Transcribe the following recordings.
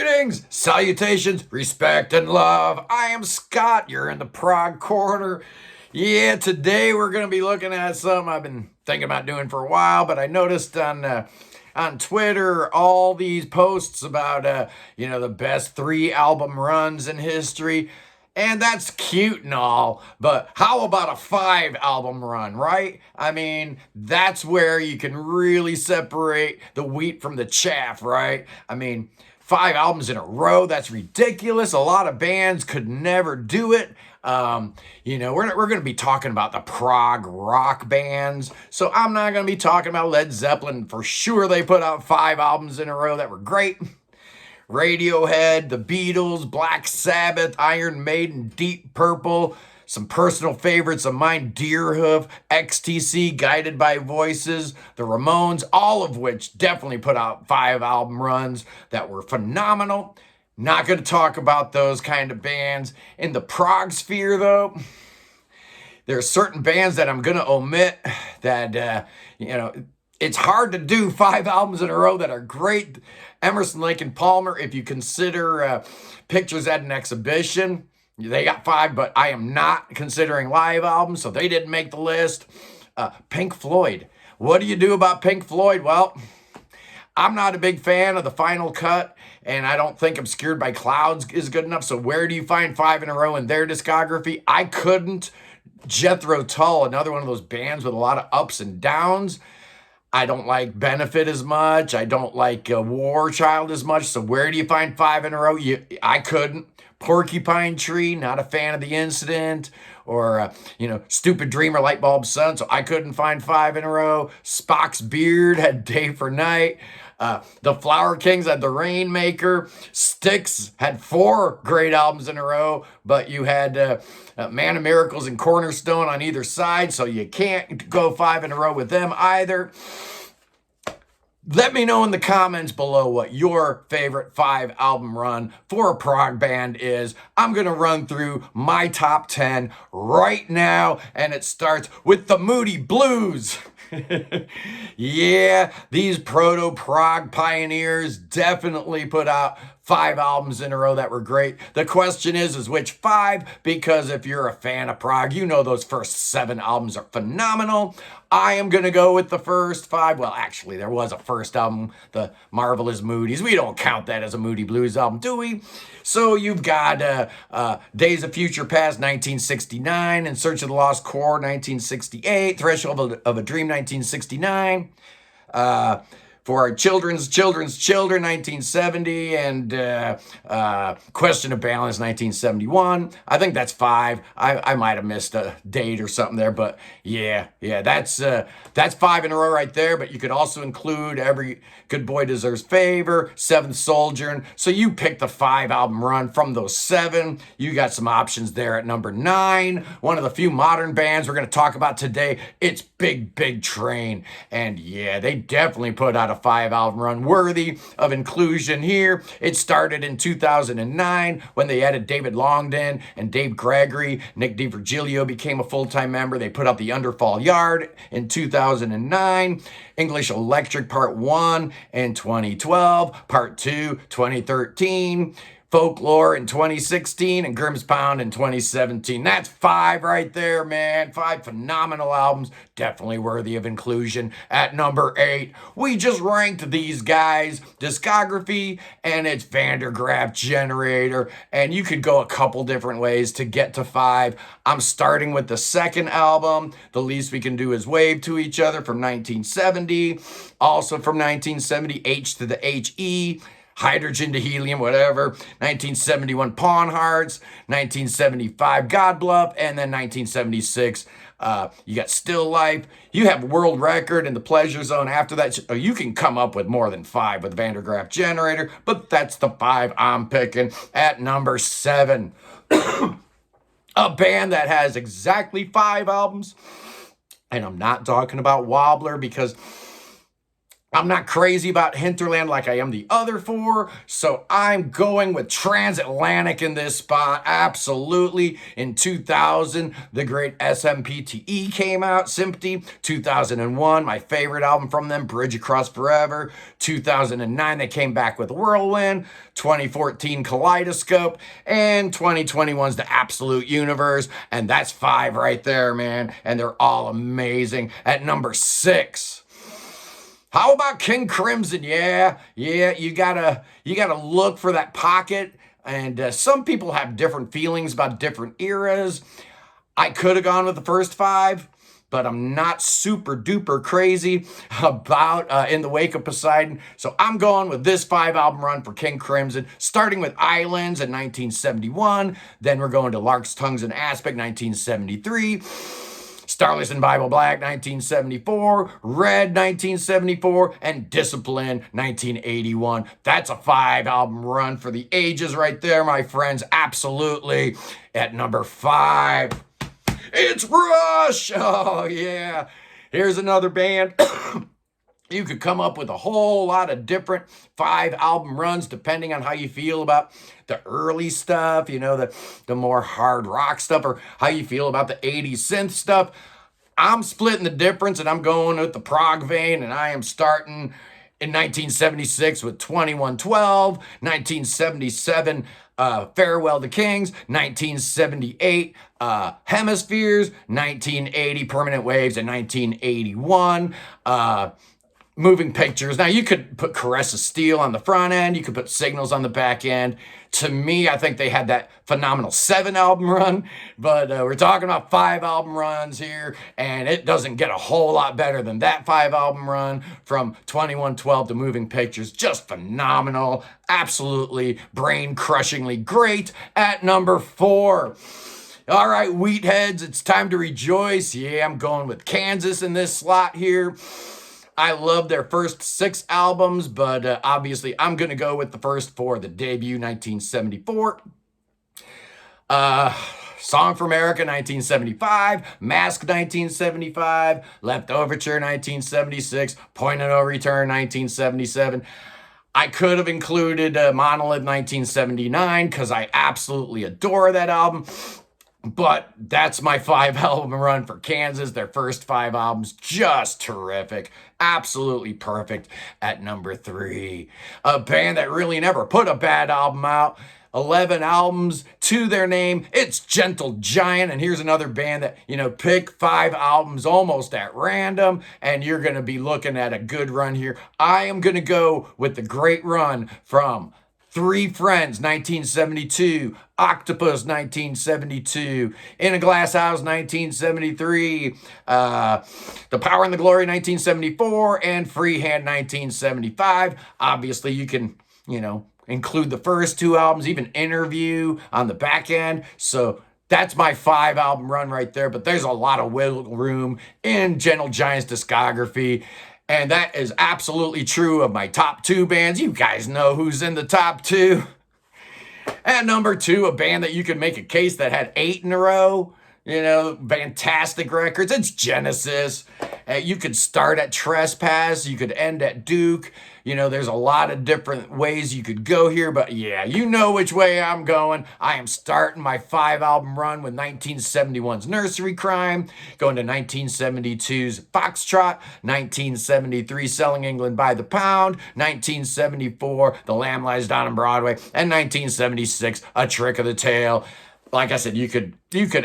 Greetings, salutations, respect, and love. I am Scott. You're in the Prog Corner. Yeah, today we're going to be looking at something I've been thinking about doing for a while, but I noticed on Twitter all these posts about the best 3 album runs in history. And that's cute and all, but how about a 5 album run, right? I mean, that's where you can really separate the wheat from the chaff, right? I mean, 5 albums in a row, that's ridiculous. A lot of bands could never do it. We're going to be talking about the prog rock bands. So I'm not going to be talking about Led Zeppelin. For sure, they put out 5 albums in a row that were great. Radiohead, The Beatles, Black Sabbath, Iron Maiden, Deep Purple, some personal favorites of mine, Deerhoof, XTC, Guided by Voices, the Ramones, all of which definitely put out 5 album runs that were phenomenal. Not going to talk about those kind of bands. In the prog sphere, though, there are certain bands that I'm going to omit that, it's hard to do 5 albums in a row that are great. Emerson, Lake and Palmer, if you consider pictures at an exhibition, they got 5, but I am not considering live albums, so they didn't make the list. Pink Floyd. What do you do about Pink Floyd? Well, I'm not a big fan of the Final Cut, and I don't think Obscured by Clouds is good enough, so where do you find 5 in a row in their discography? I couldn't. Jethro Tull, another one of those bands with a lot of ups and downs. I don't like Benefit as much. I don't like War Child as much. So where do you find 5 in a row? I couldn't. Porcupine Tree, not a fan of The Incident. Or, Stupid Dreamer, Light Bulb Sun. So I couldn't find 5 in a row. Spock's Beard had Day for Night. The Flower Kings had The Rainmaker. Styx had 4 great albums in a row, but you had Man of Miracles and Cornerstone on either side, so you can't go 5 in a row with them either. Let me know in the comments below what your favorite 5 album run for a prog band is. I'm going to run through my top 10 right now, and it starts with the Moody Blues. Yeah, these proto-prog pioneers definitely put out 5 albums in a row that were great. The question is which 5? Because if you're a fan of prog, you know those first 7 albums are phenomenal. I am going to go with the first 5. Well, actually, there was a first album, The Marvelous Moodies. We don't count that as a Moody Blues album, do we? So you've got Days of Future Past, 1969, In Search of the Lost Chord, 1968, Threshold of a Dream, 1969, For Our Children's Children, 1970, and Question of Balance, 1971. I think that's 5. I might have missed a date or something there, but yeah, that's 5 in a row right there. But you could also include Every Good Boy Deserves Favor, Seventh Soldier. So you pick the 5 album run from those 7. You got some options there at number 9. One of the few modern bands we're going to talk about today. It's Big Big Train, and yeah, they definitely put out a 5 album run worthy of inclusion here. It started in 2009 when they added David Longden and Dave Gregory. Nick DiVirgilio became a full-time member. They put out the Underfall Yard in 2009, English Electric Part 1 in 2012, Part 2 2013, Folklore in 2016, and Grimm's Pound in 2017. That's 5 right there, man. 5 phenomenal albums, definitely worthy of inclusion. At number 8, we just ranked these guys' discography, and it's Graaf Generator, and you could go a couple different ways to get to 5. I'm starting with the second album, The Least We Can Do Is Wave to Each Other from 1970. Also from 1970, H to the HE. Hydrogen to Helium, whatever. 1971, Pawn Hearts. 1975, God Bluff. And then 1976, you got Still Life. You have World Record and The Pleasure Zone. After that, you can come up with more than 5 with Graaf Generator, but that's the 5 I'm picking. At number 7, a band that has exactly 5 albums, and I'm not talking about Wobbler because I'm not crazy about Hinterland like I am the other four, so I'm going with Transatlantic in this spot. Absolutely. In 2000, the great SMPTE came out, Sympathy. 2001, my favorite album from them, Bridge Across Forever. 2009, they came back with Whirlwind. 2014, Kaleidoscope. And 2021's The Absolute Universe. And that's 5 right there, man. And they're all amazing. At number 6. How about King Crimson? Yeah, you gotta look for that pocket. And some people have different feelings about different eras. I could have gone with the first 5, but I'm not super duper crazy about In the Wake of Poseidon. So I'm going with this 5 album run for King Crimson, starting with Islands in 1971. Then we're going to Lark's Tongues and Aspic, 1973. Starless and Bible Black, 1974, Red, 1974, and Discipline, 1981. That's a 5 album run for the ages right there, my friends. Absolutely. At number 5, it's Rush. Oh, yeah. Here's another band. You could come up with a whole lot of different 5 album runs depending on how you feel about the early stuff, the more hard rock stuff, or how you feel about the 80s synth stuff. I'm splitting the difference, and I'm going with the prog vein, and I am starting in 1976 with 2112, 1977, Farewell to Kings, 1978, Hemispheres, 1980, Permanent Waves, and 1981, Moving Pictures. Now, you could put Caress of Steel on the front end. You could put Signals on the back end. To me, I think they had that phenomenal 7 album run, but we're talking about 5 album runs here, and it doesn't get a whole lot better than that 5 album run from 2112 to Moving Pictures. Just phenomenal. Absolutely brain-crushingly great at number 4. All right, Wheatheads, it's time to rejoice. Yeah, I'm going with Kansas in this slot here. I love their first 6 albums, but obviously I'm going to go with the first 4, the debut, 1974. Song for America, 1975. Mask, 1975. Left Overture, 1976. Point of No Return, 1977. I could have included Monolith, 1979, because I absolutely adore that album. But that's my 5 album run for Kansas. Their first 5 albums, just terrific. Absolutely perfect at number 3. A band that really never put a bad album out. 11 albums to their name. It's Gentle Giant. And here's another band that, pick 5 albums almost at random, and you're going to be looking at a good run here. I am going to go with the great run from Three Friends, 1972, Octopus, 1972, In a Glass House, 1973, The Power and the Glory, 1974, and Freehand, 1975. Obviously, you can, include the first 2 albums, even Interview on the back end. So that's my 5 album run right there, but there's a lot of wiggle room in Gentle Giant's discography. And that is absolutely true of my top 2 bands. You guys know who's in the top 2. At number 2, a band that you could make a case that had 8 in a row. Fantastic records. It's Genesis. You could start at Trespass. You could end at Duke. There's a lot of different ways you could go here, but yeah, you know which way I'm going. I am starting my 5 album run with 1971's Nursery Crime, going to 1972's Foxtrot, 1973 Selling England by the Pound, 1974 The Lamb Lies Down on Broadway, and 1976 A Trick of the Tail. Like I said, you could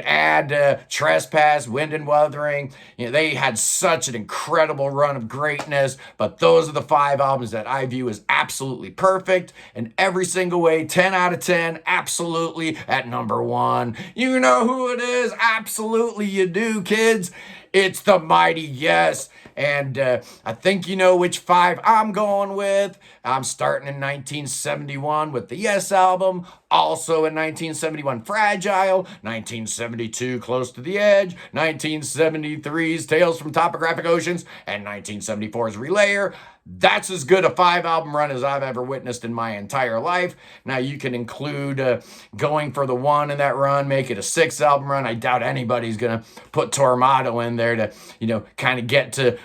add Trespass, Wind and Wuthering. They had such an incredible run of greatness, but those are the 5 albums that I view as absolutely perfect in every single way. 10 out of 10, absolutely at number 1. You know who it is? Absolutely you do, kids. It's the mighty Yes. And I think you know which 5 I'm going with. I'm starting in 1971 with the Yes album. Also in 1971, Fragile. 1972, Close to the Edge. 1973's Tales from Topographic Oceans. And 1974's Relayer. That's as good a 5 album run as I've ever witnessed in my entire life. Now you can include going for the 1 in that run, make it a 6 album run. I doubt anybody's going to put Tormato in there to, kind of get to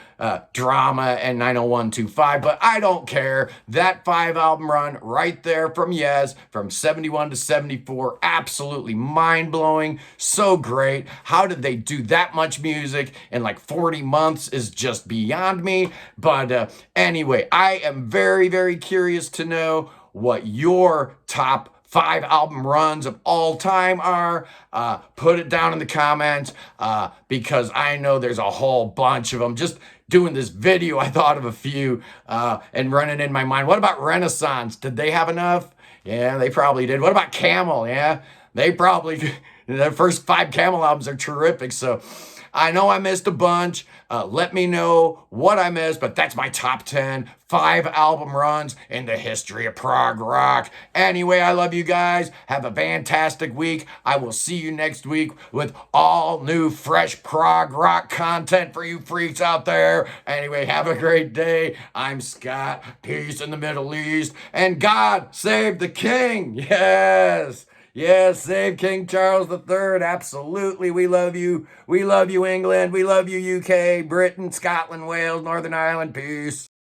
Drama and 90125, but I don't care. That 5 album run right there from Yes, from 71 to 74, absolutely mind-blowing, so great. How did they do that much music in like 40 months is just beyond me. But anyway, I am very, very curious to know what your top 5 album runs of all time are. Put it down in the comments because I know there's a whole bunch of them. Just doing this video, I thought of a few and running in my mind. What about Renaissance? Did they have enough? Yeah, they probably did. What about Camel? Yeah, they probably, the first 5 Camel albums are terrific. So I know I missed a bunch. Let me know what I missed, but that's my top 10 5 album runs in the history of prog rock. Anyway, I love you guys. Have a fantastic week. I will see you next week with all new, fresh prog rock content for you freaks out there. Anyway, have a great day. I'm Scott. Peace in the Middle East. And God save the King. Yes. Yes, save King Charles III. Absolutely. We love you. We love you, England. We love you, UK, Britain, Scotland, Wales, Northern Ireland. Peace.